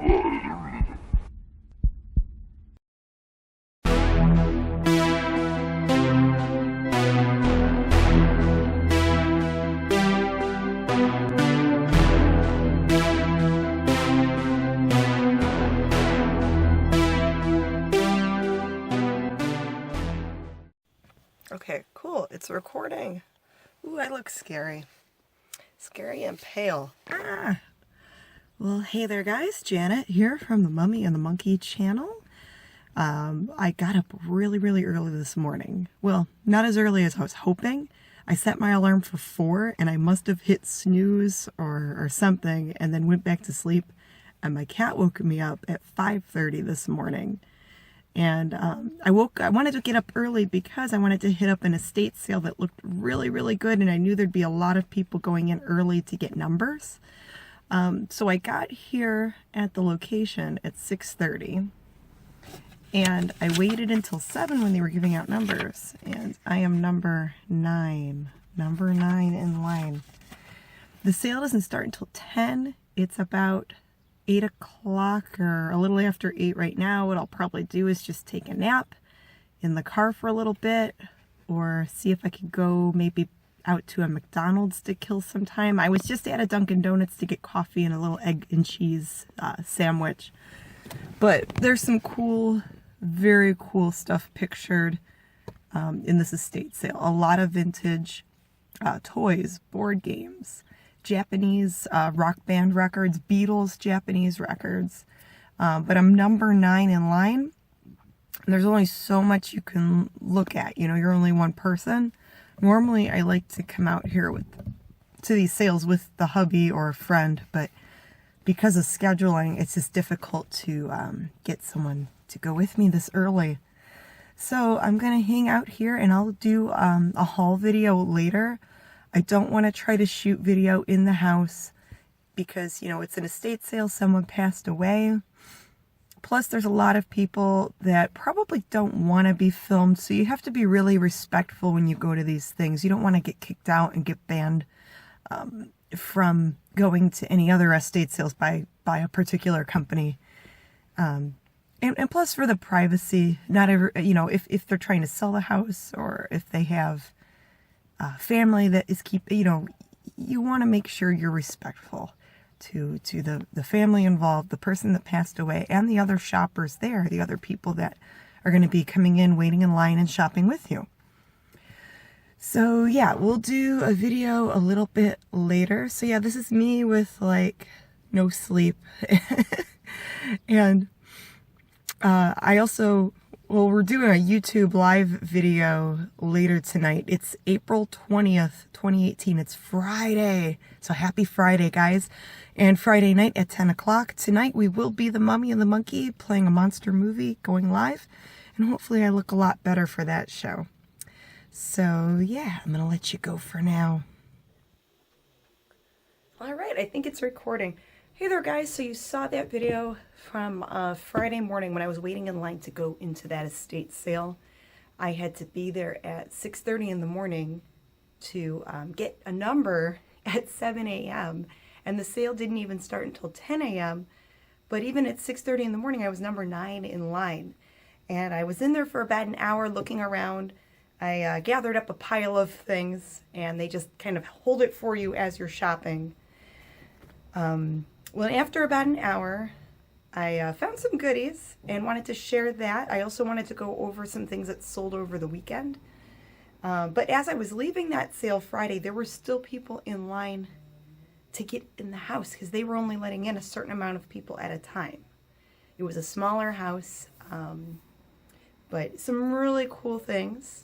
Okay, cool. It's recording. Ooh, I look scary. Scary and pale. Ah. Well, hey there, guys. Janet here from the Mummy and the Monkey channel. I got up really, really early this morning. Well, not as early as I was hoping. I set my alarm for 4, and I must have hit snooze or something, and then went back to sleep. And my cat woke me up at 5:30 this morning. And I wanted to get up early because I wanted to hit up an estate sale that looked really, really good. And I knew there'd be a lot of people going in early to get numbers. So I got here at the location at 6:30. And I waited until 7 when they were giving out numbers. And I am number 9. Number 9 in line. The sale doesn't start until 10. It's about 8 o'clock or a little after 8 right now. What I'll probably do is just take a nap in the car for a little bit, or see if I could go maybe out to a McDonald's to kill some time. I was just at a Dunkin' Donuts to get coffee and a little egg and cheese sandwich. But there's some cool, very cool stuff pictured in this estate sale. A lot of vintage toys, board games, Japanese rock band records, Beatles Japanese records. But I'm number 9 in line. And there's only so much you can look at. You know, you're only one person. Normally, I like to come out here to these sales with the hubby or a friend, but because of scheduling, it's just difficult to get someone to go with me this early. So I'm going to hang out here, and I'll do a haul video later. I don't want to try to shoot video in the house because, you know, it's an estate sale, someone passed away. Plus, there's a lot of people that probably don't want to be filmed, so you have to be really respectful when you go to these things. You don't want to get kicked out and get banned from going to any other estate sales by a particular company. And plus, for the privacy, not every, you know, if they're trying to sell the house, or if they have family that is you know, you want to make sure you're respectful to the family involved, the person that passed away, and the other shoppers there, the other people that are going to be coming in, waiting in line and shopping with you. So yeah, we'll do a video a little bit later. So yeah, this is me with like no sleep. And I also, well, we're doing a YouTube live video later tonight. It's April 20th, 2018. It's Friday. So happy Friday, guys. And Friday night at 10 o'clock. Tonight we will be the Mummy and the Monkey playing a monster movie going live. And hopefully I look a lot better for that show. So yeah, I'm going to let you go for now. All right, I think it's recording. Hey there, guys. So you saw that video from Friday morning when I was waiting in line to go into that estate sale. I had to be there at 6:30 in the morning to get a number at 7 a.m. And the sale didn't even start until 10 a.m. But even at 6:30 in the morning, I was number 9 in line. And I was in there for about an hour looking around. I gathered up a pile of things, and they just kind of hold it for you as you're shopping. Well, after about an hour, I found some goodies and wanted to share that. I also wanted to go over some things that sold over the weekend. But as I was leaving that sale Friday, there were still people in line to get in the house because they were only letting in a certain amount of people at a time. It was a smaller house, but some really cool things.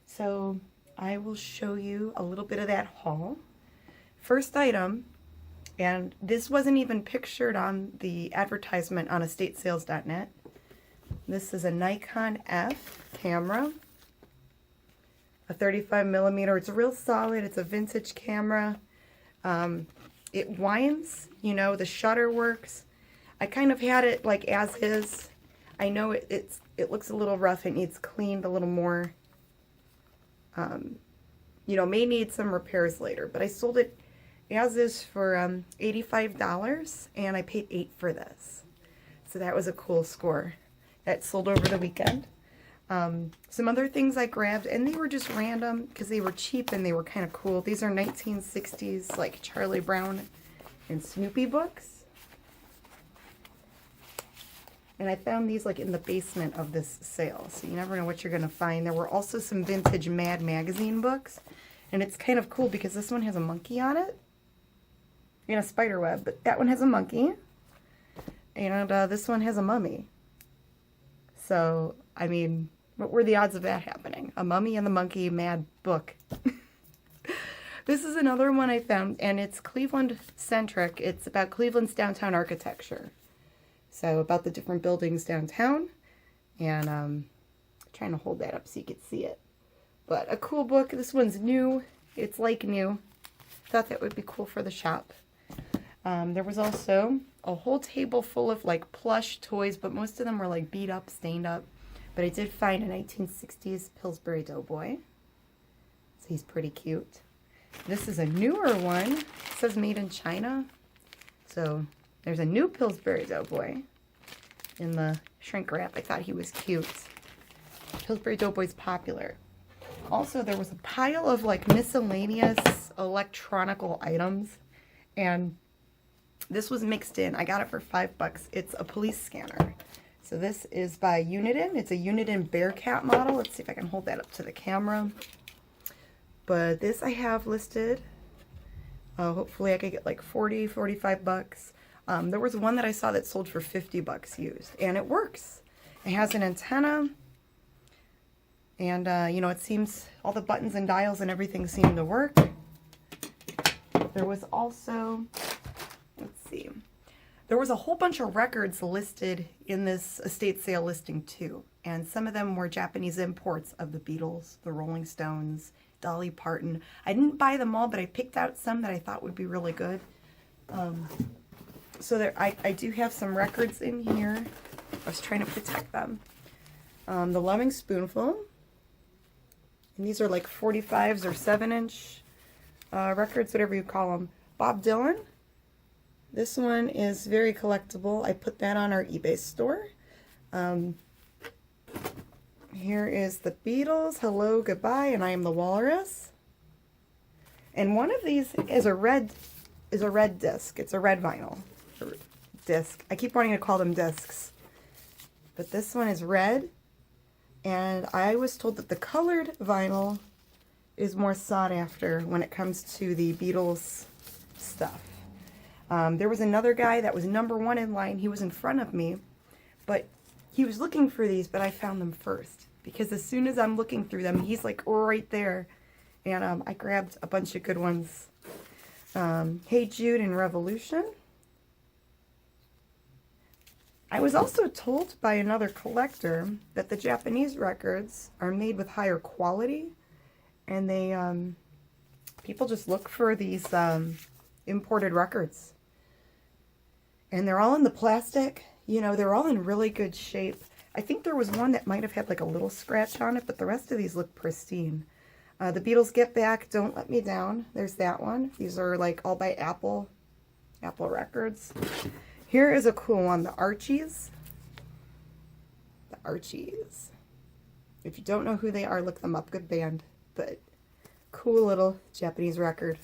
So I will show you a little bit of that haul. First item, and this wasn't even pictured on the advertisement on estatesales.net. This is a Nikon F camera, a 35mm. It's real solid. It's a vintage camera. It winds, you know, the shutter works. I kind of had it like as is. I know it looks a little rough. It needs cleaned a little more. You know, may need some repairs later, but I sold it as is for $85, and I paid $8 for this. So that was a cool score. That sold over the weekend. Some other things I grabbed, and they were just random because they were cheap and they were kind of cool. These are 1960s, like Charlie Brown and Snoopy books. And I found these like in the basement of this sale, so you never know what you're going to find. There were also some vintage Mad magazine books, and it's kind of cool because this one has a monkey on it and a spider web, but that one has a monkey, and this one has a mummy. So, I mean, what were the odds of that happening? A mummy and the monkey Mad book. This is another one I found, and it's Cleveland-centric. It's about Cleveland's downtown architecture. So, about the different buildings downtown. And trying to hold that up so you could see it. But a cool book. This one's new. It's like new. Thought that would be cool for the shop. There was also a whole table full of like plush toys, but most of them were like beat up, stained up. But I did find a 1960s Pillsbury Doughboy. So he's pretty cute. This is a newer one. It says made in China. So there's a new Pillsbury Doughboy in the shrink wrap. I thought he was cute. Pillsbury Doughboy's popular. Also, there was a pile of like miscellaneous electronical items, and this was mixed in. I got it for $5. It's a police scanner. So this is by Uniden. It's a Uniden Bearcat model. Let's see if I can hold that up to the camera. But this I have listed. Hopefully I could get like 40, 45 bucks. There was one that I saw that sold for 50 bucks used, and it works. It has an antenna, and you know, it seems all the buttons and dials and everything seem to work. There was also, let's see, there was a whole bunch of records listed in this estate sale listing too, and some of them were Japanese imports of the Beatles, the Rolling Stones, Dolly Parton. I didn't buy them all, but I picked out some that I thought would be really good. So there, I do have some records in here. I was trying to protect them. The Loving Spoonful. And these are like 45s or 7-inch records, whatever you call them. Bob Dylan. This one is very collectible. I put that on our eBay store. Here is the Beatles, Hello, Goodbye, and I Am the Walrus. And one of these is a red disc. It's a red vinyl disc. I keep wanting to call them discs. But this one is red. And I was told that the colored vinyl is more sought after when it comes to the Beatles stuff. There was another guy that was #1 in line. He was in front of me, but he was looking for these, but I found them first. Because as soon as I'm looking through them, he's like right there. And I grabbed a bunch of good ones. Hey Jude and Revolution. I was also told by another collector that the Japanese records are made with higher quality, and they people just look for these imported records, and they're all in the plastic. You know, they're all in really good shape. I think there was one that might have had like a little scratch on it, but the rest of these look pristine. The Beatles Get Back, Don't Let Me Down. There's that one. These are like all by Apple Records. Here is a cool one, the Archies. The Archies. If you don't know who they are, look them up. Good band, but cool little Japanese record.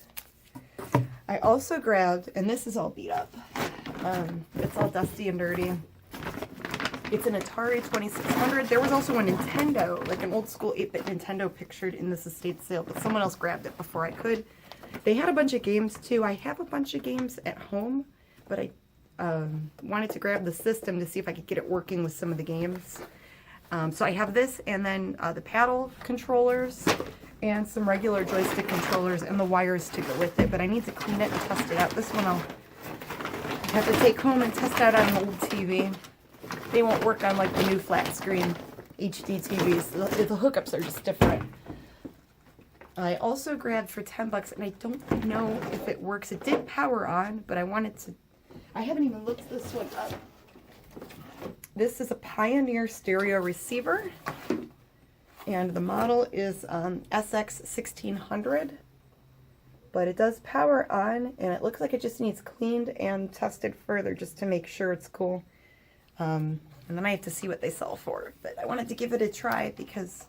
I also grabbed, and this is all beat up. It's all dusty and dirty. It's an Atari 2600. There was also a Nintendo, like an old school 8-bit Nintendo pictured in this estate sale, but someone else grabbed it before I could. They had a bunch of games too. I have a bunch of games at home, but I wanted to grab the system to see if I could get it working with some of the games. So I have this, and then the paddle controllers, and some regular joystick controllers, and the wires to go with it. But I need to clean it and test it out. This one I'll have to take home and test out on an old TV. They won't work on like the new flat screen HD TVs. The hookups are just different. I also grabbed for 10 bucks, and I don't know if it works. It did power on, but I wanted to... I haven't even looked this one up. This is a Pioneer stereo receiver, and the model is SX1600, but it does power on, and it looks like it just needs cleaned and tested further just to make sure it's cool. And then I have to see what they sell for. But I wanted to give it a try because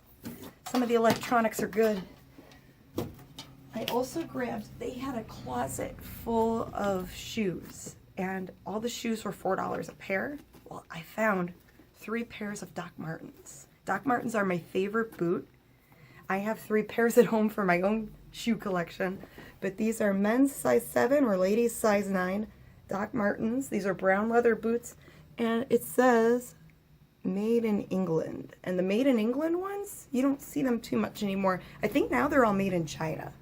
some of the electronics are good. I also grabbed, they had a closet full of shoes, and all the shoes were $4 a pair. Well, I found 3 pairs of Doc Martens. Doc Martens are my favorite boot. I have 3 pairs at home for my own shoe collection, but these are men's size 7 or ladies size 9 Doc Martens. These are brown leather boots, and it says made in England. And the made in England ones, you don't see them too much anymore. I think now they're all made in China.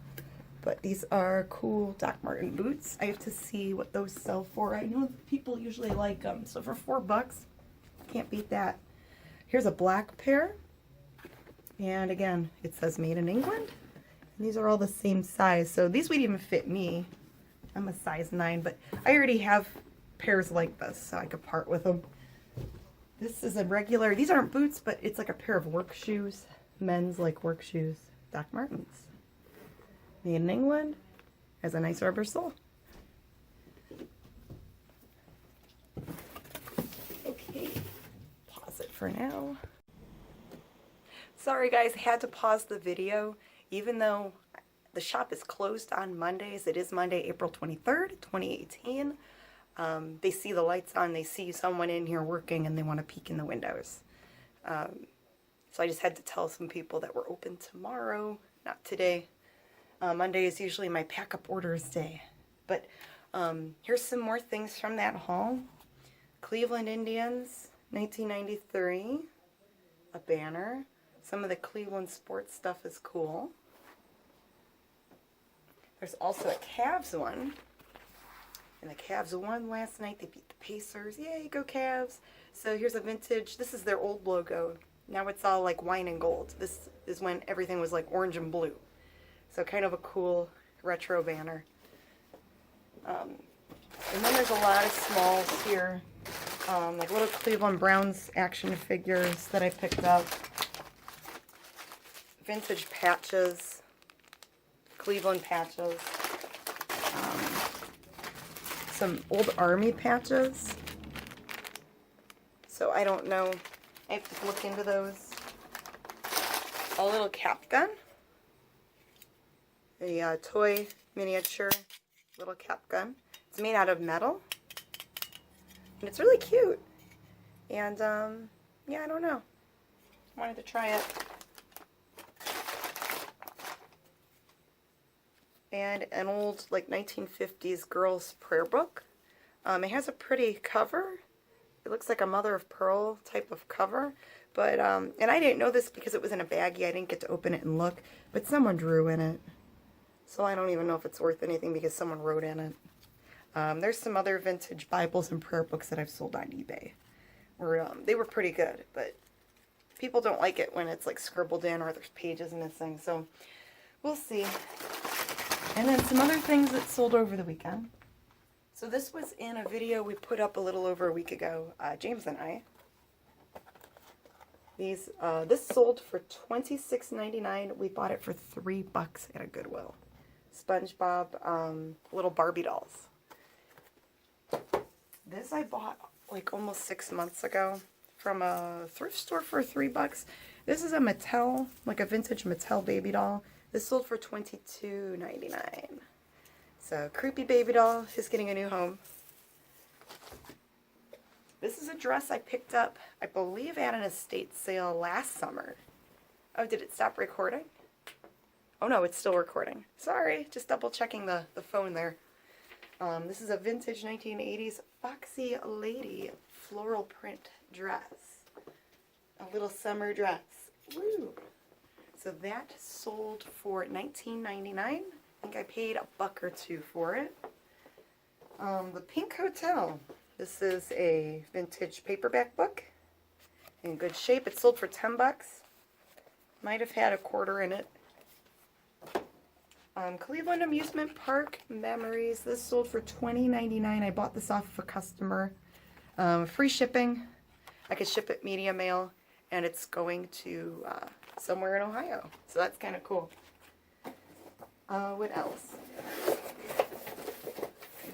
But these are cool Doc Marten boots. I have to see what those sell for. I know people usually like them. So for $4, can't beat that. Here's a black pair. And again, it says made in England. And these are all the same size. So these would even fit me. I'm a size 9, but I already have pairs like this, so I could part with them. This is a regular, these aren't boots, but it's like a pair of work shoes. Men's like work shoes. Doc Martens. Made in England. Has a nice rubber sole. Okay, pause it for now. Sorry guys, I had to pause the video. Even though the shop is closed on Mondays, it is Monday, April 23rd, 2018. They see the lights on, they see someone in here working, and they want to peek in the windows. So I just had to tell some people that we're open tomorrow, not today. Monday is usually my pack-up orders day. But here's some more things from that haul. Cleveland Indians, 1993. A banner. Some of the Cleveland sports stuff is cool. There's also a Cavs one. And the Cavs won last night. They beat the Pacers. Yay, go Cavs. So here's a vintage. This is their old logo. Now it's all like wine and gold. This is when everything was like orange and blue. So kind of a cool retro banner. And then there's a lot of smalls here. Like little Cleveland Browns action figures that I picked up. Vintage patches. Cleveland patches. Some old Army patches. So I don't know. I have to look into those. A little cap gun. A toy miniature little cap gun. It's made out of metal. And it's really cute. And yeah, I don't know. I wanted to try it. And an old, like, 1950s girls' prayer book. It has a pretty cover. It looks like a mother of pearl type of cover. But, and I didn't know this because it was in a baggie. I didn't get to open it and look. But someone drew in it. So I don't even know if it's worth anything because someone wrote in it. There's some other vintage Bibles and prayer books that I've sold on eBay. Where, they were pretty good. But people don't like it when it's, like, scribbled in or there's pages missing. So we'll see. And then some other things that sold over the weekend. So this was in a video we put up a little over a week ago, James and I. This sold for $26.99. We bought it for $3 at a Goodwill. SpongeBob little Barbie dolls. This I bought like almost 6 months ago from a thrift store for $3. This is a Mattel, like a vintage Mattel baby doll. This sold for $22.99. So, creepy baby doll is getting a new home. This is a dress I picked up, I believe, at an estate sale last summer. Oh, did it stop recording? Oh no, it's still recording. Sorry, just double checking the phone there. This is a vintage 1980s Foxy Lady floral print dress. A little summer dress. Woo! So that sold for $19.99. I think I paid $1 or $2 for it. The Pink Hotel. This is a vintage paperback book. In good shape. It sold for $10. Might have had a quarter in it. Cleveland Amusement Park Memories. This sold for $20.99. I bought this off of a customer. Free shipping. I could ship it media mail. And it's going to somewhere in Ohio. So that's kind of cool. What else?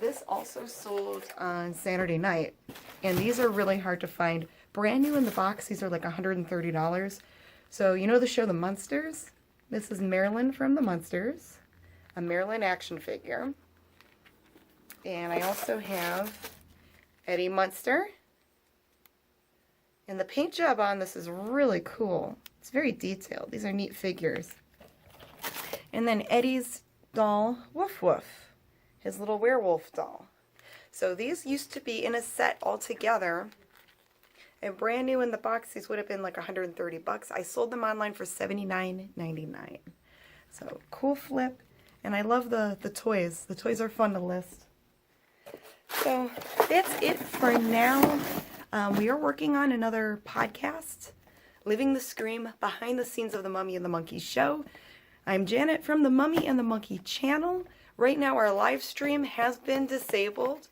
This also sold on Saturday night. And these are really hard to find. Brand new in the box, these are like $130. So you know the show The Munsters? This is Marilyn from The Munsters, a Marilyn action figure. And I also have Eddie Munster. And the paint job on this is really cool. It's very detailed. These are neat figures. And then Eddie's doll, Woof Woof, his little werewolf doll. So these used to be in a set all together. And brand new in the box, these would have been like 130 bucks. I sold them online for $79.99. So cool flip. And I love the toys. The toys are fun to list. So that's it for now. We are working on another podcast, Living the Scream, behind the scenes of the Mummy and the Monkey show. I'm Janet from the Mummy and the Monkey channel. Right now our live stream has been disabled.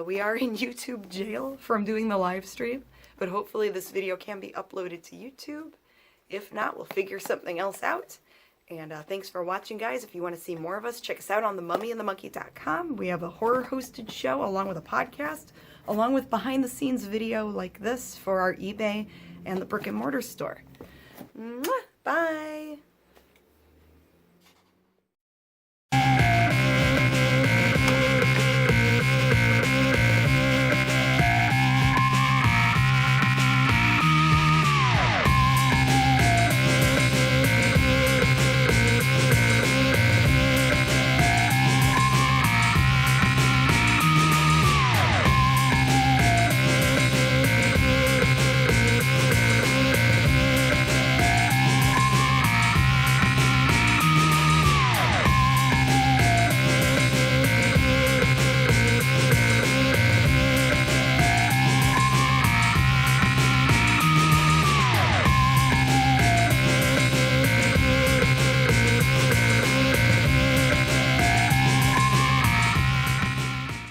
We are in YouTube jail from doing the live stream, but hopefully this video can be uploaded to YouTube. If not, we'll figure something else out. And thanks for watching, guys. If you want to see more of us, check us out on themummyandthemonkey.com. We have a horror-hosted show along with a podcast, along with behind-the-scenes video like this for our eBay and the brick-and-mortar store. Mwah! Bye!